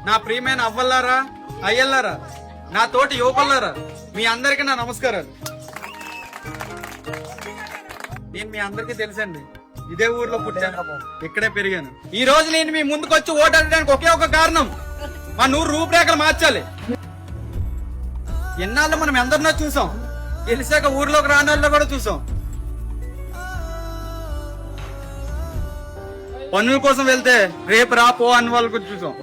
నా ప్రియమైన అవ్వల్లారా, అయ్యల్లారా, నా తోటి యువకుల్లారా, మీ అందరికీ నా నమస్కారాలు. నేను మీ అందరికీ తెలుసండి, ఇదే ఊర్లో పుట్టాను, ఇక్కడే పెరిగాను. ఈ రోజు నేను మీ ముందుకు వచ్చి ఓటు అడగడానికి ఒకే ఒక కారణం, మన ఊరు రూపురేఖలు మార్చాలి. ఎన్నాళ్ళు మనం ఎందరినో చూసాం, గెలిచాక ఊర్లోకి రాని వాళ్ళు కూడా చూసాం. పన్నుల కోసం వెళ్తే రేపు రా పో అని వాళ్ళు కూడా చూసాం.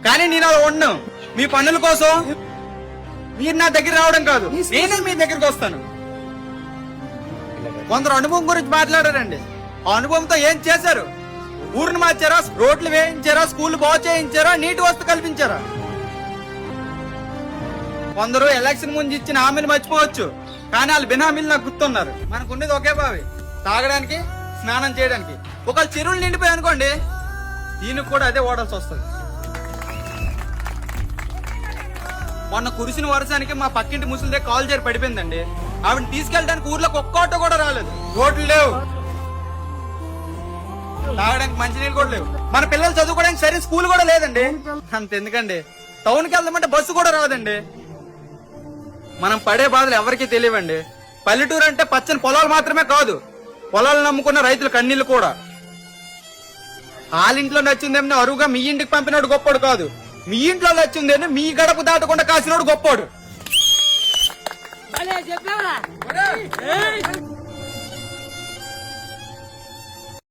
కానీ నేను అలా ఉండను. మీ పన్నుల కోసం మీరు నా దగ్గర రావడం కాదు, నేనే మీ దగ్గరికి వస్తాను. కొందరు అనుభవం గురించి మాట్లాడారండి. ఆ అనుభవంతో ఏం చేశారు? ఊరిని మార్చారా, రోడ్లు వేయించారా, స్కూల్ బాగు చేయించారా, నీటి వసతి కల్పించారా? కొందరు ఎలక్షన్ ముందు ఇచ్చిన హామీలు మర్చిపోవచ్చు, కానీ వాళ్ళు బినామీలు నాకు గుర్తున్నారు. మనకున్నది ఒకే బావి, తాగడానికి, స్నానం చేయడానికి. ఒకవేళ చెరువులు నిండిపోయి అనుకోండి, దీనికి కూడా అదే ఓడాల్సి వస్తుంది. మొన్న కురిసిన వర్షానికి మా పక్కింటి ముసలిదే కాల్ చేరి పడిపోయిందండి. ఆవిడని తీసుకెళ్ళడానికి ఊర్లోకి ఒక్క ఆటో కూడా రాలేదు. రోడ్లు లేవు, తాగడానికి మంచినీళ్ళు కూడా లేవు. మన పిల్లలు చదువుకోవడానికి సరే స్కూల్ కూడా లేదండి. అంతెందుకండి, టౌన్కి వెళ్దామంటే బస్సు కూడా రాదండి. మనం పడే బాధలు ఎవరికీ తెలియవండి. పల్లెటూరు అంటే పచ్చని పొలాలు మాత్రమే కాదు, పొలాలు నమ్ముకున్న రైతుల కన్నీళ్లు కూడా. వాళ్ళింట్లో నచ్చిందేమో అరువుగా మీ ఇంటికి పంపినోడు గొప్పోడు కాదు, మీ ఇంట్లో నచ్చిందేమో మీ గడప దాటకుండా కాసినోడు గొప్పోడు.